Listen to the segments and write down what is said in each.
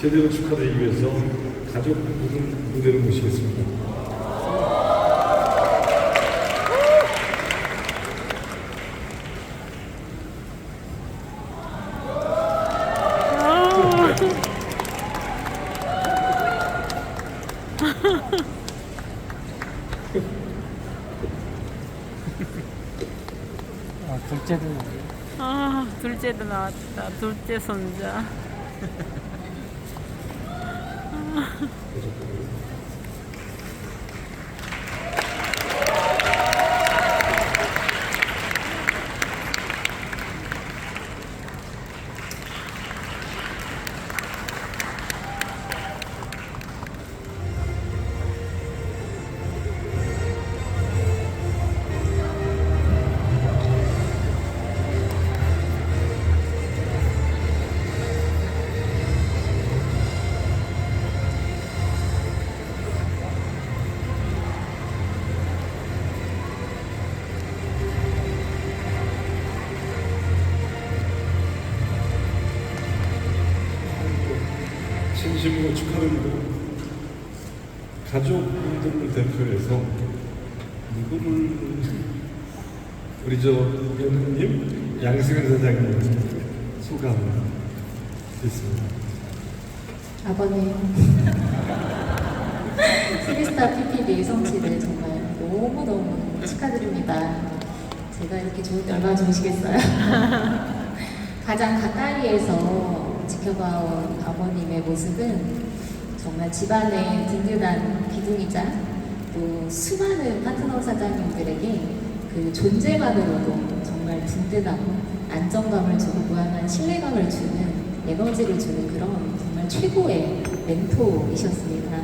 제대로 축하드리기 위해서 가족 부분 무대로 모시겠습니다. 둘째도 나와요. 둘째도 나왔다. 둘째 손자. 진심으로 축하드리고 가족분들을 대표해서 누구를 우리 저 연우님, 양승현 사장님 소감 있습니다. 아버님 스리스타 PPV 성취를 정말 너무너무 축하드립니다. 제가 이렇게 좋을 때 얼마나 좋으시겠어요? 가장 가까이에서 지켜봐온 아버님의 모습은 정말 집안의 든든한 기둥이자 또 수많은 파트너 사장님들에게 그 존재만으로도 정말 든든하고 안정감을 주고 무한한 신뢰감을 주는 에너지를 주는 그런 정말 최고의 멘토이셨습니다.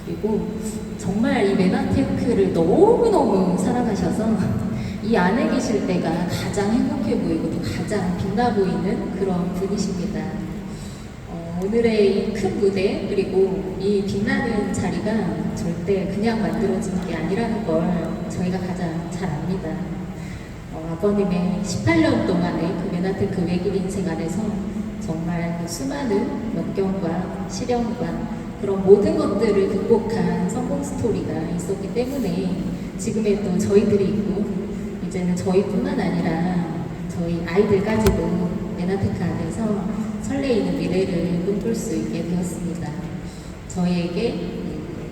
그리고 정말 이 메나테크를 너무너무 사랑하셔서 이 안에 계실 때가 가장 행복해 보이고 또 가장 빛나 보이는 그런 분이십니다. 오늘의 이 큰 무대 그리고 이 빛나는 자리가 절대 그냥 만들어지는 게 아니라는 걸 저희가 가장 잘 압니다. 아버님의 18년 동안의 그 메나테크 외길 인생 안에서 정말 수많은 역경과 시련과 그런 모든 것들을 극복한 성공 스토리가 있었기 때문에 지금의 또 저희들이 있고 이제는 저희뿐만 아니라 저희 아이들까지도 메나테크 안에서 설레이는 미래를 꿈꿀 수 있게 되었습니다. 저희에게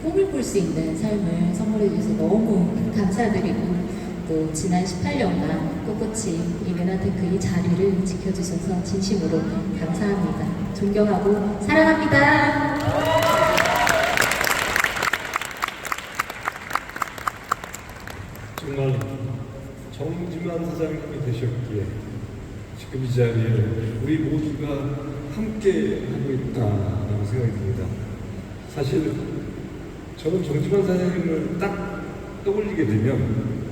꿈을 꿀 수 있는 삶을 선물해 주셔서 너무 감사드리고 또 지난 18년간 꿋꿋이 이 메나테크 이 자리를 지켜주셔서 진심으로 감사합니다. 존경하고 사랑합니다. 정말 정지만 사장님이 되셨기에 지금 이 자리에 우리 모두가 함께 하고 있다라고 생각이 듭니다. 사실 저는 정지만 사장님을 딱 떠올리게 되면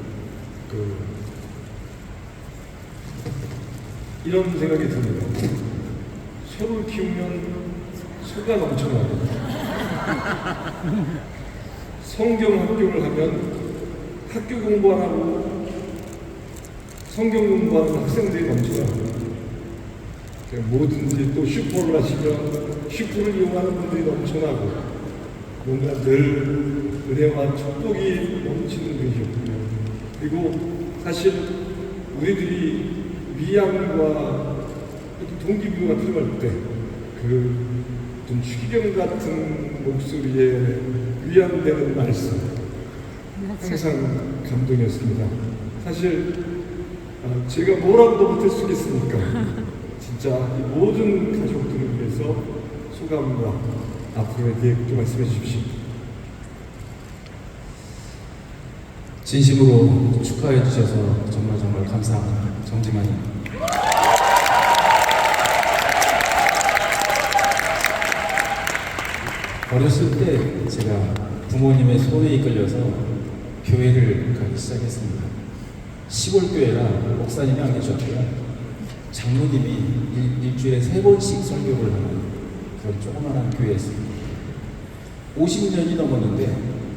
이런 생각이 듭니다. 소를 키우면 소가 넘쳐나고 성경 학교를 하면 학교 공부 안 하고 성경 공부하는 학생들이 넘쳐나고 뭐든지 또 슈퍼를 하시면 슈퍼를 이용하는 분들이 넘쳐나고 뭔가 늘 은혜와 축복이 넘치는 분이셨군요. 그리고 사실 우리들이 위안과 동기부여가 필요할 때 좀 추기경 같은 목소리에 위안되는 말씀 항상 감동이었습니다. 사실 제가 뭐라고도 못할 수 있겠습니까? 진짜 이 모든 가족들을 위해서 소감과 앞으로의 계획 좀 말씀해 주십시오. 진심으로 축하해 주셔서 정말 감사합니다. 정지만입니다. 어렸을 때 제가 부모님의 손에 이끌려서 교회를 가기 시작했습니다. 시골 교회라 목사님이 안 계셨고요. 장로님이 일주일에 3번씩 설교를 하는 그런 조그마한 교회였습니다. 50년이 넘었는데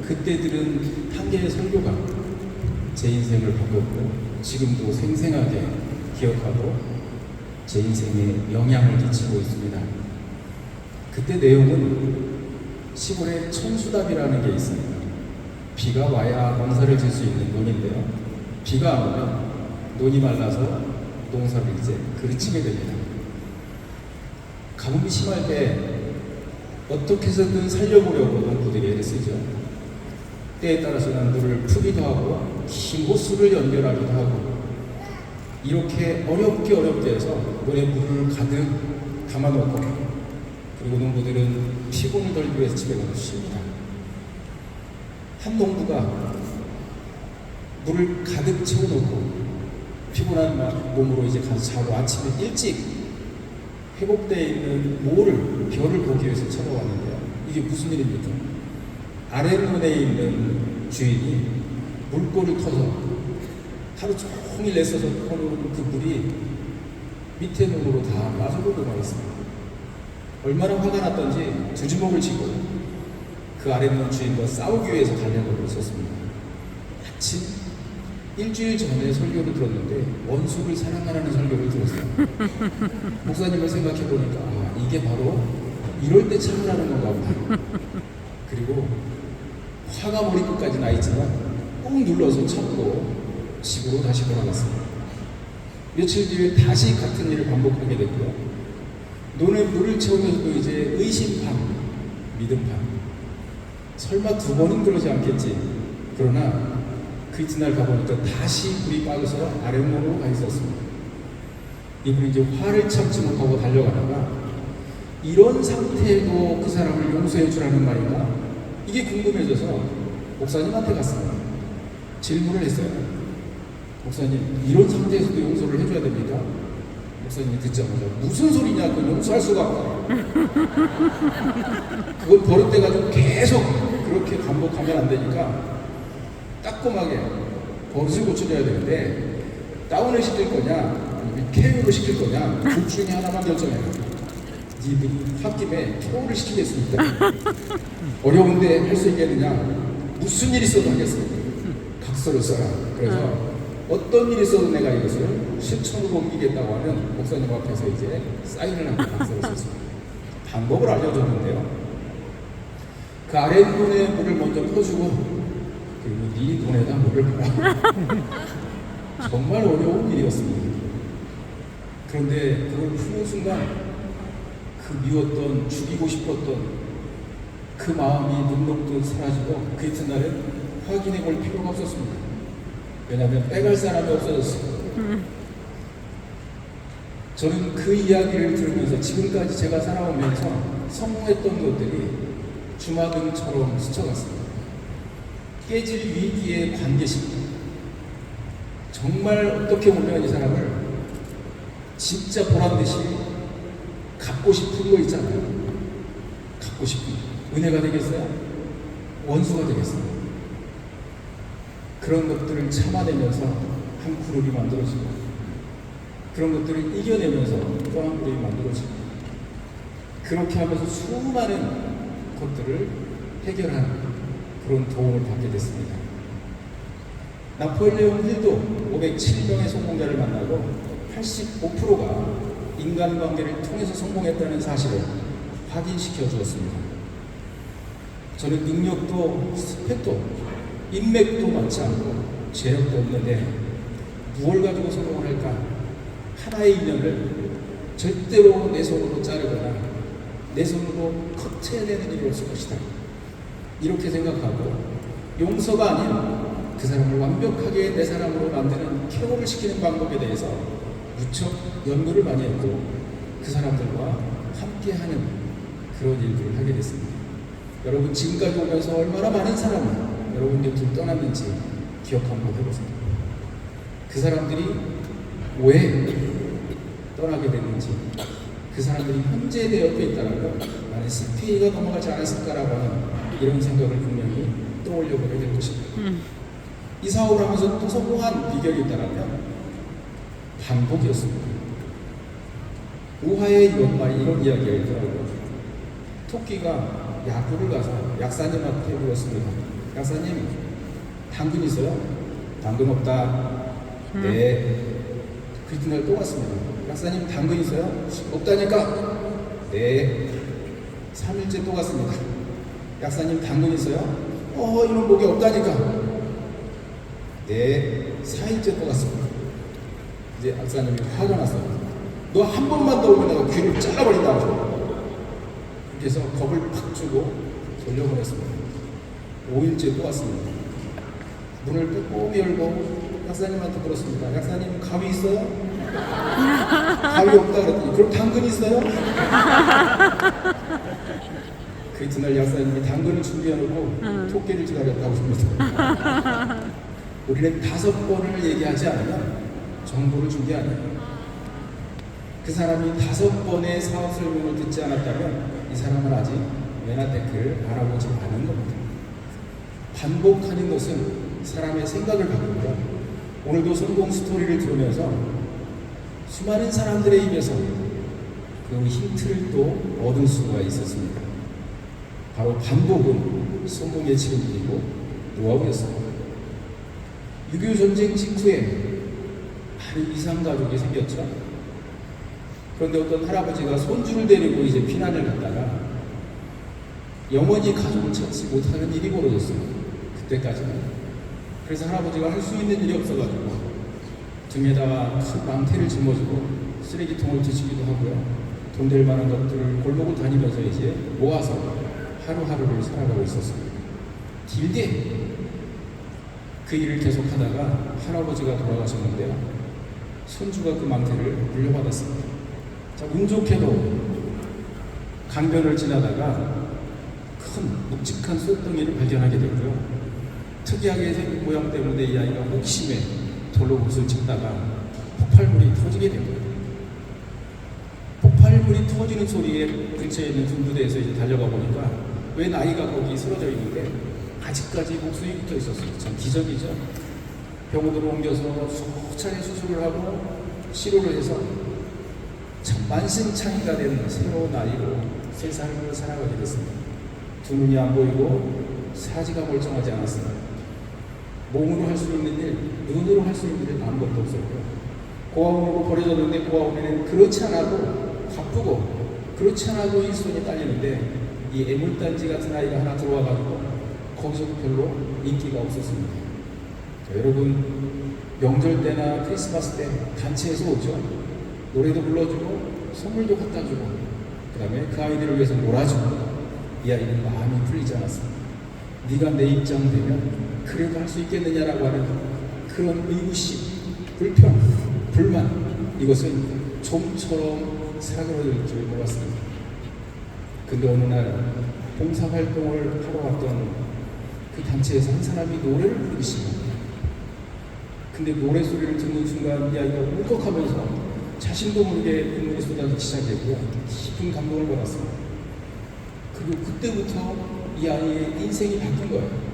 그때 들은 한 개의 설교가 제 인생을 바꿨고 지금도 생생하게 기억하고 제 인생에 영향을 끼치고 있습니다. 그때 내용은 시골에 천수답이라는 게 있습니다. 비가 와야 농사를 질 수 있는 논인데요. 비가 안 오면 논이 말라서 농사를 이제 그르치게 됩니다. 가뭄이 심할 때 어떻게 해서든 살려보려고 농부들이 애를 쓰죠. 때에 따라서는 물을 푸기도 하고 긴 호수를 연결하기도 하고 이렇게 어렵게 해서 논에 물을 가득 담아놓고 그리고 농부들은 피곤을 덜기 위해서 집에 가서 쉽니다. 한 농부가 물을 가득 채워놓고 피곤한 몸으로 이제 가서 자고 아침에 일찍 회복되어 있는 모를 별을 보기 위해서 찾아왔는데요. 이게 무슨 일입니까? 아랫눈에 있는 주인이 물꼬를 터서 하루 종일 애써서 퍼놓은 그 물이 밑에 눈으로 다 마저보고 말았습니다. 얼마나 화가 났던지 두 주먹을 쥐고 그 아랫눈 주인과 싸우기 위해서 달려가고 있었습니다. 마침 일주일 전에 설교를 들었는데 원수를 사랑하라는 설교를 들었어요. 목사님을 생각해 보니까 이게 바로 이럴 때 참으라는 건가 보다. 그리고 화가 머리끝까지 나 있지만 꾹 눌러서 참고 집으로 다시 돌아갔습니다. 며칠 뒤에 다시 같은 일을 반복하게 됐고요. 논에 물을 채우면서도 이제 의심 반, 믿음 반. 설마 두 번은 그러지 않겠지. 그러나 그 이튿날 가보니까 다시 불이 빠져서 아랫몸으로 가 있었습니다. 이분이 이제 화를 참지 못하고 달려가다가 이런 상태에도 그 사람을 용서해 주라는 말인가? 이게 궁금해져서 목사님한테 갔습니다. 질문을 했어요. 목사님, 이런 상태에서도 용서를 해줘야 됩니까? 목사님이 듣자마자 무슨 소리냐? 그건 용서할 수가 없다. 그건 버릇돼가지고 계속 그렇게 반복하면 안 되니까 따끔하게 버릇을 고쳐줘야 되는데 다운을 시킬 거냐 KO를 시킬 거냐 둘 중에 하나만 결정해라. 네 홧김에 KO를 시키겠습니다. 어려운데 할 수 있겠느냐? 무슨 일이 있어도 하겠습니다. 각서를 써라. 그래서 어떤 일이 있어도 내가 이것을 실천으로 옮기겠다고 하는 목사님 앞에서 이제 사인을 하고 각서를 썼습니다. 방법을 알려줬는데요. 그 아랫눈에 물을 먼저 퍼주고 그리고 네 눈에다 물을 봐라. 정말 어려운 일이었습니다. 그런데 그걸 푸는 순간 그 미웠던, 죽이고 싶었던 그 마음이 눈 녹듯 사라지고 그 이튿날은 확인해 볼 필요가 없었습니다. 왜냐하면 빼갈 사람이 없어졌어요. 저는 그 이야기를 들으면서 지금까지 제가 살아오면서 성공했던 것들이 주마등처럼 스쳐갔습니다. 깨질 위기의 관계십니다. 정말 어떻게 보면 이 사람을 진짜 보란듯이 갖고 싶은 거 있잖아요. 갖고 싶은 은혜가 되겠어요? 원수가 되겠어요? 그런 것들을 참아내면서 한 그룹이 만들어지고 그런 것들을 이겨내면서 또 한 그룹이 만들어지고 그렇게 하면서 수많은 것들을 해결하는 그런 도움을 받게 됐습니다. 나폴레옹 힐도 507명의 성공자를 만나고 85%가 인간관계를 통해서 성공했다는 사실을 확인시켜 주었습니다. 저는 능력도 스펙도 인맥도 많지 않고 재력도 없는데 무엇을 가지고 성공을 할까? 하나의 인연을 절대로 내 손으로 자르거나 내 손으로 커트해내는 일이 없을 것이다. 이렇게 생각하고 용서가 아닌 그 사람을 완벽하게 내 사람으로 만드는 케어를 시키는 방법에 대해서 무척 연구를 많이 했고 그 사람들과 함께하는 그런 일들을 하게 됐습니다. 여러분 지금까지 오면서 얼마나 많은 사람이 여러분 곁을 떠났는지 기억 한번 해보세요. 그 사람들이 왜 떠나게 됐는지 그 사람들이 현재 내 옆에 있다면 나는 CPA가 넘어가지 않았을까라고 하는 이런 생각을 분명히 떠올려보게 될 것입니다. 이 사업을 하면서 또 성공한 비결이 있다면 반복이었습니다. 우화의 연말 이런 이야기가 있더라고요. 토끼가 야구를 가서 약사님한테 물었습니다. 약사님, 당근 있어요? 당근 없다. 네. 그 이튿날 또 갔습니다. 약사님, 당근 있어요? 없다니까? 네. 3일째 또 갔습니다. 약사님 당근 있어요? 이런 목이 없다니까. 네, 4일째 또 갔습니다. 이제 약사님이 화가 났어요. 너 한 번만 더 오면 내가 귀를 잘라버린다고. 그래서 겁을 팍 주고 돌려보냈습니다. 5일째 또 왔습니다. 문을 빼꼼히 열고 약사님한테 물었습니다. 약사님 가위 있어요? 가위 없다 그랬더니 그럼 당근 있어요? 그 이튿날 약사님이 당근을 준비해놓고 토끼를 기다렸다고 합니다. 우리는 5번을 얘기하지 않으면 정보를 준 게 아니에요. 그 사람이 5번의 사업 설명을 듣지 않았다면 이 사람은 아직 메나테크를 알아보지 않은 겁니다. 반복하는 것은 사람의 생각을 바꾸고요. 오늘도 성공 스토리를 들으면서 수많은 사람들의 입에서 그 힌트를 또 얻을 수가 있었습니다. 바로 반복은 성공의 지름길이고 노하우였습니다. 6.25 전쟁 직후에 많은 이상가족이 생겼죠. 그런데 어떤 할아버지가 손주를 데리고 이제 피난을 갔다가 영원히 가족을 찾지 못하는 일이 벌어졌어요. 그때까지는. 그래서 할아버지가 할 수 있는 일이 없어가지고 등에다가 큰 망태를 짊어지고 쓰레기통을 뒤지기도 하고요. 돈 될 만한 것들을 골목을 다니면서 이제 모아서 하루하루를 살아가고 있었습니다. 길게 그 일을 계속하다가 할아버지가 돌아가셨는데요. 손주가 그 망태를 물려받았습니다. 자, 운 좋게도 강변을 지나다가 큰 묵직한 쇳덩이를 발견하게 되고요. 특이하게 생긴 모양 때문에 이 아이가 호기심에 돌로 못을 찍다가 폭발물이 터지게 됩니다. 폭발물이 터지는 소리에 근처에 있는 군부대에서 이제 달려가 보니까 웬 아이가 거기 쓰러져 있는데 아직까지 목숨이 붙어 있었어요. 참 기적이죠. 병원으로 옮겨서 수차례 수술을 하고 치료를 해서 참 만신창이가 된 새로운 아이로 새 삶을 살아가게 됐습니다. 두 눈이 안 보이고 사지가 멀쩡하지 않았습니다. 몸으로 할 수 있는 일, 눈으로 할 수 있는 일 아무것도 없었고요. 고아원으로 버려졌는데 고아원에는 그렇지 않아도 바쁘고 그렇지 않아도 일손이 딸리는데 이 애물단지 같은 아이가 하나 들어와가지고 거기서도 별로 인기가 없었습니다. 자, 여러분 명절 때나 크리스마스 때 단체에서 오죠. 노래도 불러주고 선물도 갖다 주고 그 다음에 그 아이들을 위해서 놀아주고 이 아이는 마음이 풀리지 않았습니다. 네가 내 입장 되면 그래도 할 수 있겠느냐라고 하는 그런 의구심, 불평, 불만 이것은 좀처럼 사그러들 줄 몰랐습니다. 근데 어느 날 봉사활동을 하러 왔던 그 단체에서 한 사람이 노래를 부르기 시작합니다. 근데 노래 소리를 듣는 순간 이 아이가 울컥하면서 자신도 모르게 눈물이 쏟아지기 시작했고요. 깊은 감동을 받았습니다. 그리고 그때부터 이 아이의 인생이 바뀐 거예요.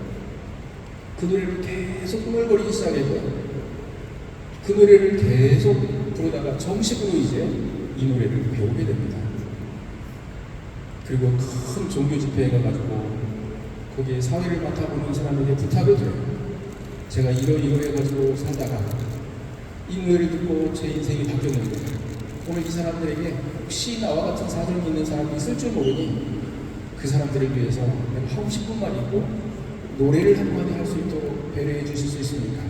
그 노래를 계속 흥얼거리기 시작했고요. 그 노래를 계속 부르다가 정식으로 이제 이 노래를 배우게 됩니다. 그리고 큰 종교 집회에 가가지고 거기에 사회를 맡아보는 사람에게 부탁을 드려요. 제가 이러 해가지고 살다가 이 노래를 듣고 제 인생이 바뀌었는데 오늘 이 사람들에게 혹시 나와 같은 사정이 있는 사람이 있을 줄 모르니 그 사람들을 위해서 내가 하고 싶은 말이 있고 노래를 한마디 할 수 있도록 배려해 주실 수 있습니까?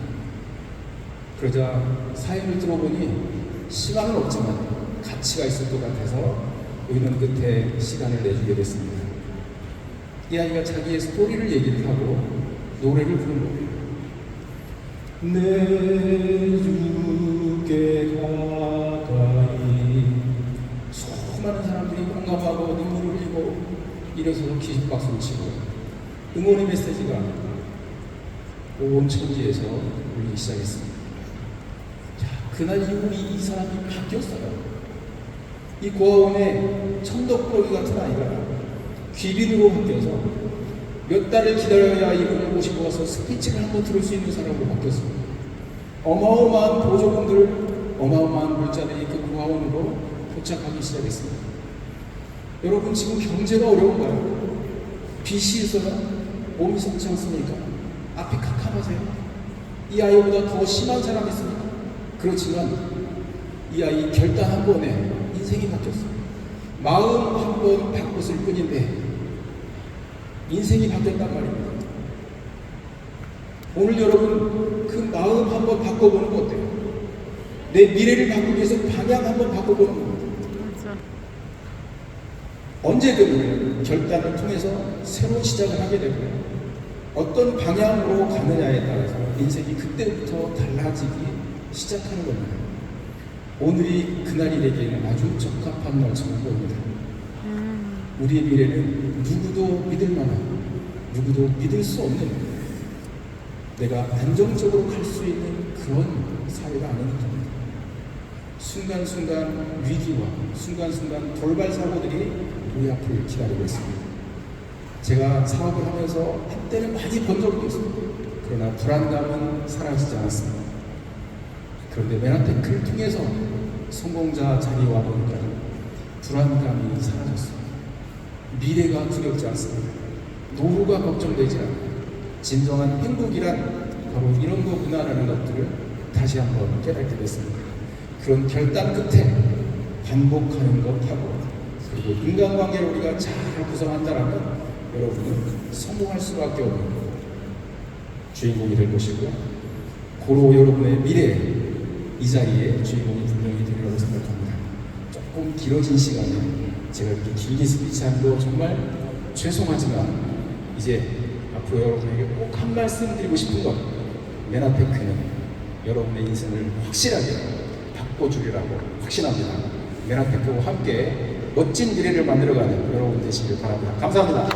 그러자 사연을 들어보니 시간은 없지만 가치가 있을 것 같아서 의논 끝에 시간을 내주게 됐습니다. 이 아이가 자기의 스토리를 얘기를 하고 노래를 부른 거예요. 내 주께 가까이 수많은 사람들이 공감하고 눈물을 흘리고 이래서 기립박수를 치고 응원의 메시지가 온 천지에서 울리기 시작했습니다. 자, 그날 이후 이 사람이 바뀌었어요. 이 고아원에 천덕꾸러기 같은 아이가 귀빈으로 바뀌어서 몇 달을 기다려야 이분을 모시고 가서 스피치를 한번 들을 수 있는 사람으로 바뀌었습니다. 어마어마한 보조금들, 어마어마한 물자들이 그 고아원으로 도착하기 시작했습니다. 여러분 지금 경제가 어려운가요? 빚이 있어요? 몸이 좋지 않습니까? 앞이 캄캄하세요? 이 아이보다 더 심한 사람이 있습니까? 그렇지만 이 아이 결단 한 번에 인생이 바뀌었어요. 마음 한번 바꿨을 뿐인데 인생이 바뀌었단 말입니다. 오늘 여러분 그 마음 한번 바꿔보는 거 어때요? 내 미래를 바꾸기 위해서 방향 한번 바꿔보는 겁니다. 맞아. 언제든 결단을 통해서 새로운 시작을 하게 되고요. 어떤 방향으로 가느냐에 따라서 인생이 그때부터 달라지기 시작하는 겁니다. 오늘이 그날이 되기에는 아주 적합한 날처럼 보입니다. 우리의 미래는 누구도 믿을 만한, 누구도 믿을 수 없는, 내가 안정적으로 갈 수 있는 그런 사회가 아닙니다. 순간순간 위기와 순간순간 돌발 사고들이 우리 앞을 기다리고 있습니다. 제가 사업을 하면서 한때는 많이 번 적도 있습니다. 그러나 불안감은 사라지지 않았습니다. 그런데 메나테크를 통해서 성공자 자리에 와보니까 불안감이 사라졌습니다. 미래가 두렵지 않습니다. 노후가 걱정되지 않아요. 진정한 행복이란 바로 이런 거구나라는 것들을 다시 한번 깨닫게 됐습니다. 그런 결단 끝에 반복하는 것하고 그리고 인간관계를 우리가 잘 구성한다라면 여러분은 성공할 수밖에 없는 주인공이 될 것이고요. 고로 여러분의 미래 이 자리에 주인공이 분명히 되리라고 생각합니다. 조금 길어진 시간에 제가 이렇게 길게 스피치한 거 정말 죄송하지만 이제 앞으로 여러분에게 꼭 한 말씀 드리고 싶은 건 메나테크는 여러분의 인생을 확실하게 바꿔주리라고 확신합니다. 메나테크와 함께 멋진 미래를 만들어가는 여러분 되시길 바랍니다. 감사합니다.